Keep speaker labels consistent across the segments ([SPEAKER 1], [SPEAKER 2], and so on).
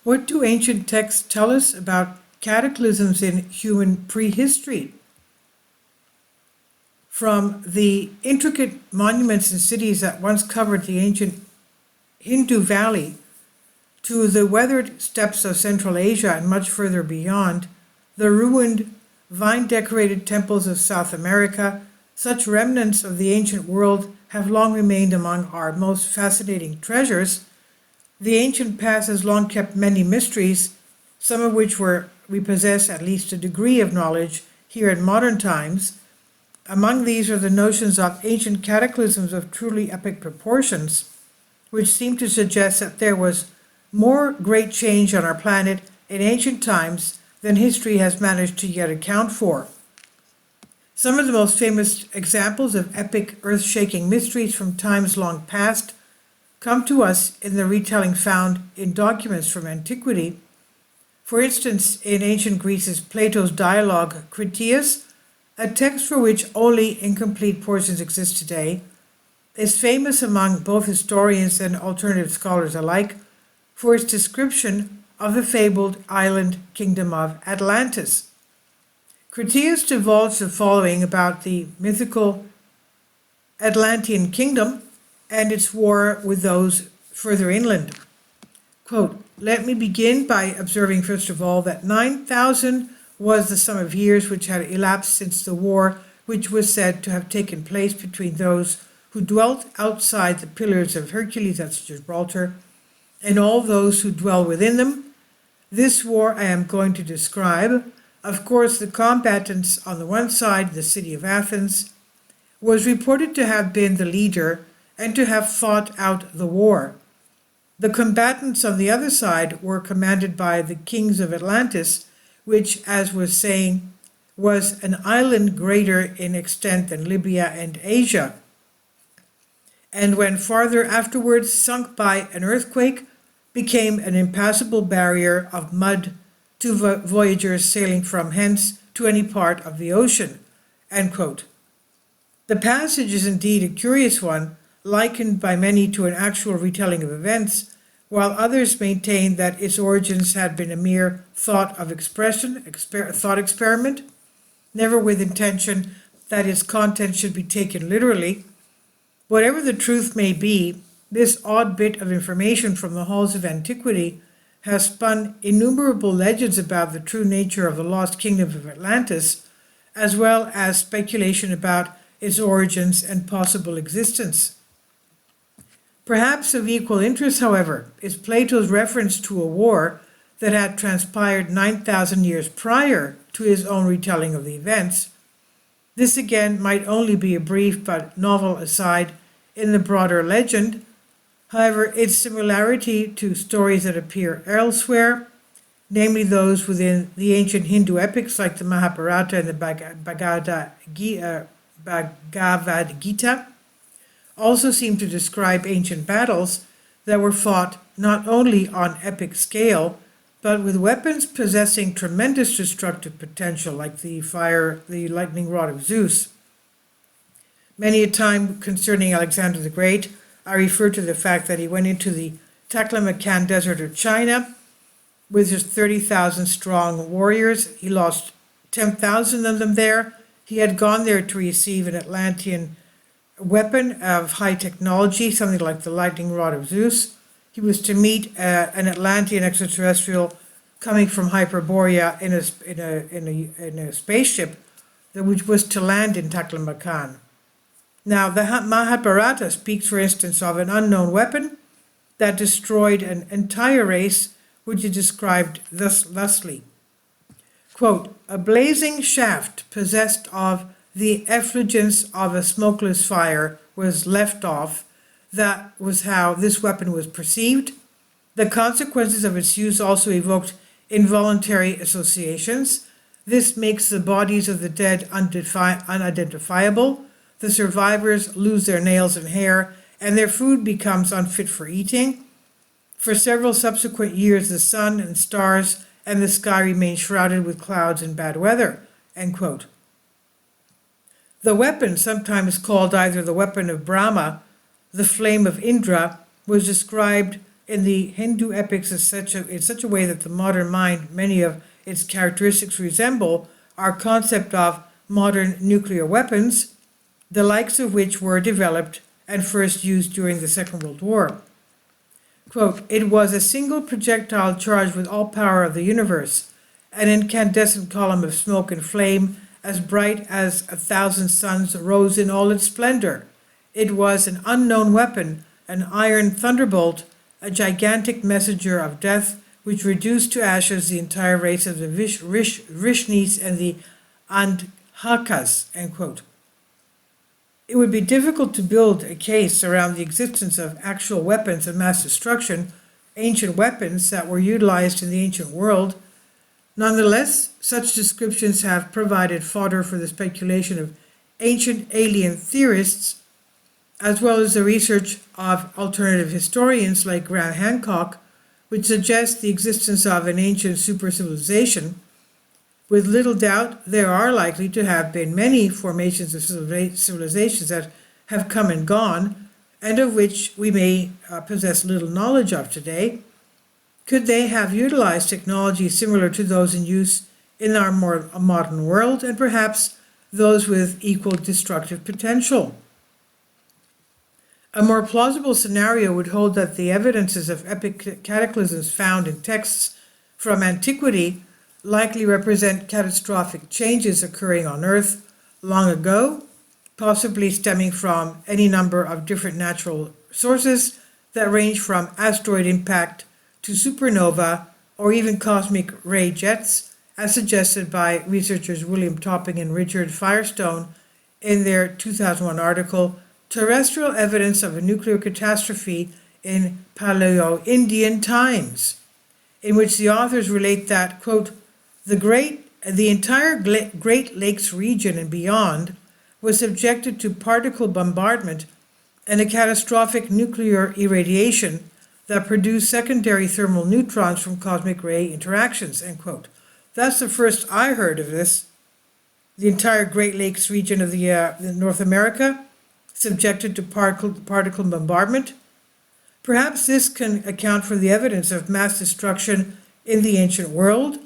[SPEAKER 1] What do ancient texts tell us about cataclysms in human prehistory? From the intricate monuments and cities that once covered the ancient Hindu Valley to the weathered steppes of Central Asia and much further beyond, the ruined, vine-decorated temples of South America, such remnants of the ancient world have long remained among our most fascinating treasures. The ancient past has long kept many mysteries, some of which we possess at least a degree of knowledge here in modern times. Among these are the notions of ancient cataclysms of truly epic proportions, which seem to suggest that there was more great change on our planet in ancient times than history has managed to yet account for. Some of the most famous examples of epic, earth-shaking mysteries from times long past come to us in the retelling found in documents from antiquity. For instance, in ancient Greece's Plato's dialogue Critias, a text for which only incomplete portions exist today, is famous among both historians and alternative scholars alike for its description of the fabled island kingdom of Atlantis. Critias divulged the following about the mythical Atlantean kingdom and its war with those further inland. Quote, "Let me begin by observing first of all that 9,000 was the sum of years which had elapsed since the war which was said to have taken place between those who dwelt outside the pillars of Hercules at Gibraltar and all those who dwell within them. This war I am going to describe. Of course, the combatants on the one side, the city of Athens, was reported to have been the leader and to have fought out the war. The combatants on the other side were commanded by the kings of Atlantis, which, as was saying, was an island greater in extent than Libya and Asia, and when farther afterwards sunk by an earthquake, became an impassable barrier of mud to voyagers sailing from hence to any part of the ocean." End quote. The passage is indeed a curious one, likened by many to an actual retelling of events, while others maintain that its origins had been a mere thought experiment, never with intention that its content should be taken literally. Whatever the truth may be, this odd bit of information from the halls of antiquity has spun innumerable legends about the true nature of the lost kingdom of Atlantis, as well as speculation about its origins and possible existence. Perhaps of equal interest, however, is Plato's reference to a war that had transpired 9,000 years prior to his own retelling of the events. This again might only be a brief but novel aside in the broader legend. However, its similarity to stories that appear elsewhere, namely those within the ancient Hindu epics like the Mahabharata and the Bhagavad Gita, also seem to describe ancient battles that were fought not only on epic scale, but with weapons possessing tremendous destructive potential, like the lightning rod of Zeus. Many a time concerning Alexander the Great, I refer to the fact that he went into the Taklamakan desert of China with his 30,000 strong warriors. He lost 10,000 of them there. He had gone there to receive an Atlantean weapon of high technology, something like the lightning rod of Zeus. He was to meet an Atlantean extraterrestrial coming from Hyperborea in a spaceship which was to land in Taklamakan. Now, the Mahabharata speaks, for instance, of an unknown weapon that destroyed an entire race, which is described thusly. Quote, "A blazing shaft possessed of the effulgence of a smokeless fire was left off. That was how this weapon was perceived. The consequences of its use also evoked involuntary associations. This makes the bodies of the dead unidentifiable. The survivors lose their nails and hair, and their food becomes unfit for eating. For several subsequent years, the sun and stars and the sky remain shrouded with clouds and bad weather." End quote. The weapon, sometimes called either the weapon of Brahma, the flame of Indra, was described in the Hindu epics in such a way that the modern mind, many of its characteristics resemble our concept of modern nuclear weapons, the likes of which were developed and first used during the Second World War. Quote, "It was a single projectile charged with all power of the universe, an incandescent column of smoke and flame as bright as 1,000 suns rose in all its splendor. It was an unknown weapon, an iron thunderbolt, a gigantic messenger of death, which reduced to ashes the entire race of the Vrishnis and the Andhakas," end quote. It would be difficult to build a case around the existence of actual weapons of mass destruction, ancient weapons that were utilized in the ancient world. Nonetheless, such descriptions have provided fodder for the speculation of ancient alien theorists, as well as the research of alternative historians like Graham Hancock, which suggests the existence of an ancient super-civilization. With little doubt, there are likely to have been many formations of civilizations that have come and gone, and of which we may possess little knowledge of today. Could they have utilized technology similar to those in use in our more modern world, and perhaps those with equal destructive potential? A more plausible scenario would hold that the evidences of epic cataclysms found in texts from antiquity likely represent catastrophic changes occurring on Earth long ago, possibly stemming from any number of different natural sources that range from asteroid impact to supernova or even cosmic ray jets, as suggested by researchers William Topping and Richard Firestone in their 2001 article, "Terrestrial Evidence of a Nuclear Catastrophe in Paleo-Indian Times," in which the authors relate that, quote, the entire Great Lakes region and beyond was subjected to particle bombardment and a catastrophic nuclear irradiation that produced secondary thermal neutrons from cosmic ray interactions, end quote. That's the first I heard of this. The entire Great Lakes region of the North America subjected to particle bombardment. Perhaps this can account for the evidence of mass destruction in the ancient world,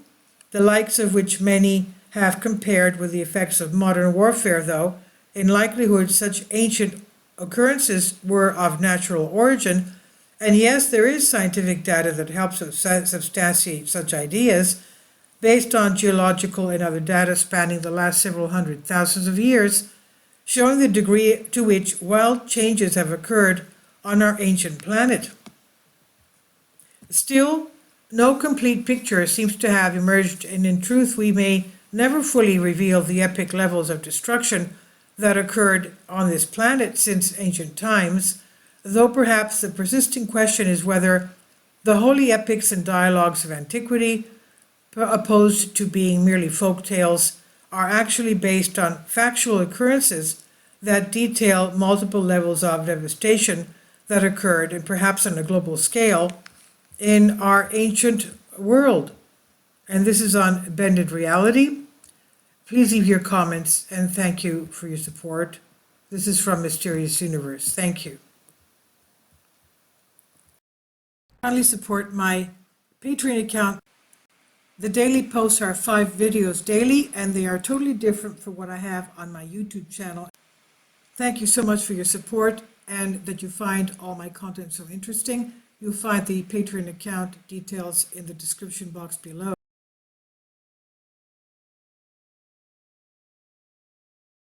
[SPEAKER 1] the likes of which many have compared with the effects of modern warfare, though in likelihood such ancient occurrences were of natural origin. And yes, there is scientific data that helps substantiate such ideas based on geological and other data spanning the last several hundred thousands of years, showing the degree to which wild changes have occurred on our ancient planet. Still, no complete picture seems to have emerged, and in truth we may never fully reveal the epic levels of destruction that occurred on this planet since ancient times, though perhaps the persisting question is whether the holy epics and dialogues of antiquity, opposed to being merely folk tales, are actually based on factual occurrences that detail multiple levels of devastation that occurred, and perhaps on a global scale, in our ancient world. And this is on Bended Reality. Please leave your comments, and thank you for your support. This is from Mysterious Universe. Thank you. Kindly support my Patreon account. The daily posts are 5 videos daily, and they are totally different from what I have on my YouTube channel. Thank you so much for your support, and that you find all my content so interesting. You'll find the Patreon account details in the description box below.